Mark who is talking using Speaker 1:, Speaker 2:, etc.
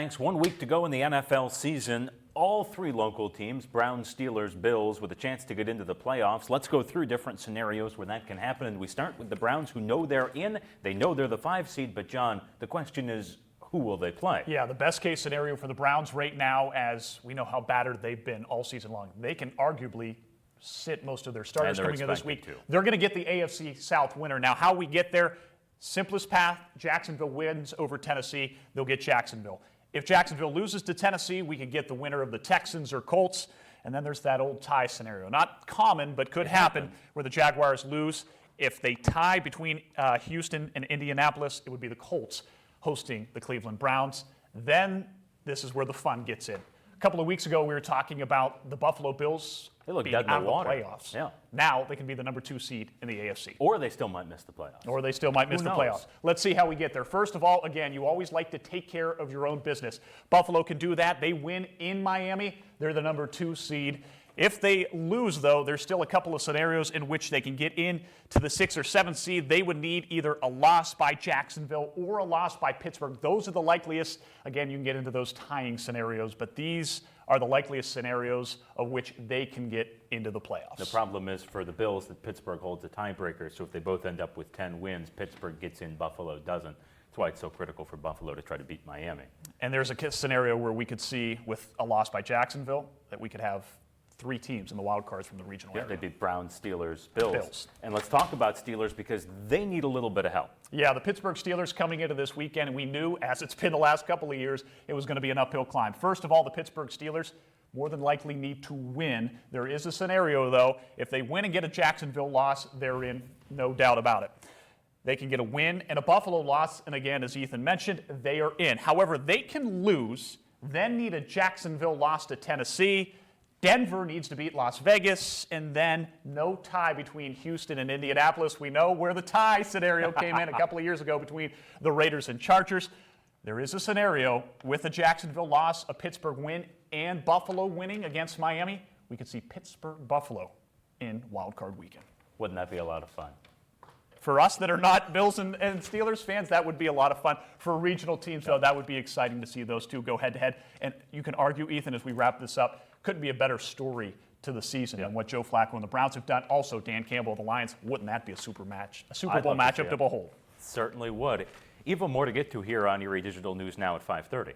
Speaker 1: Thanks. 1 week to go in the NFL season. All three local teams, Browns, Steelers, Bills, with a chance to get into the playoffs. Let's go through different scenarios where that can happen. And we start with the Browns, who know they're in. They know they're the 5 seed. But, John, the question is, who will they play?
Speaker 2: Yeah, the best case scenario for the Browns right now, as we know how battered they've been all season long, they can arguably sit most of their starters coming in this week. They're going to get the AFC South winner. Now, how we get there, simplest path, Jacksonville wins over Tennessee. They'll get Jacksonville. If Jacksonville loses to Tennessee, we could get the winner of the Texans or Colts. And then there's that old tie scenario. Not common, but could happen, where the Jaguars lose. If they tie between Houston and Indianapolis, it would be the Colts hosting the Cleveland Browns. Then this is where the fun gets in. A couple of weeks ago, we were talking about the Buffalo Bills being out of the playoffs.
Speaker 1: Yeah.
Speaker 2: Now they can be the number 2 seed in the AFC.
Speaker 1: Or they still might miss the playoffs.
Speaker 2: Or they still might miss the playoffs. Let's see how we get there. First of all, again, you always like to take care of your own business. Buffalo can do that. They win in Miami. They're the number 2 seed. If they lose, though, there's still a couple of scenarios in which they can get in to the 6th or 7th seed. They would need either a loss by Jacksonville or a loss by Pittsburgh. Those are the likeliest. Again, you can get into those tying scenarios, but these are the likeliest scenarios of which they can get into the playoffs.
Speaker 1: The problem is for the Bills that Pittsburgh holds a tiebreaker, so if they both end up with 10 wins, Pittsburgh gets in, Buffalo doesn't. That's why it's so critical for Buffalo to try to beat Miami.
Speaker 2: And there's a scenario where we could see, with a loss by Jacksonville, that we could have 3 teams in the wild cards from the regional area.
Speaker 1: They'd be Browns, Steelers, Bills. And let's talk about Steelers because they need a little bit of help.
Speaker 2: Yeah, the Pittsburgh Steelers coming into this weekend, and we knew, as it's been the last couple of years, it was going to be an uphill climb. First of all, the Pittsburgh Steelers more than likely need to win. There is a scenario, though. If they win and get a Jacksonville loss, they're in, no doubt about it. They can get a win and a Buffalo loss, and again, as Ethan mentioned, they are in. However, they can lose, then need a Jacksonville loss to Tennessee. Denver needs to beat Las Vegas, and then no tie between Houston and Indianapolis. We know where the tie scenario came in a couple of years ago between the Raiders and Chargers. There is a scenario with a Jacksonville loss, a Pittsburgh win, and Buffalo winning against Miami. We could see Pittsburgh-Buffalo in Wild Card Weekend.
Speaker 1: Wouldn't that be a lot of fun?
Speaker 2: For us that are not Bills and Steelers fans, that would be a lot of fun. For regional teams, though, that would be exciting to see those two go head-to-head. And you can argue, Ethan, as we wrap this up, couldn't be a better story to the season than what Joe Flacco and the Browns have done. Also, Dan Campbell of the Lions. Wouldn't that be a Super Bowl matchup to behold?
Speaker 1: Certainly would. Even more to get to here on Erie Digital News Now at 5:30.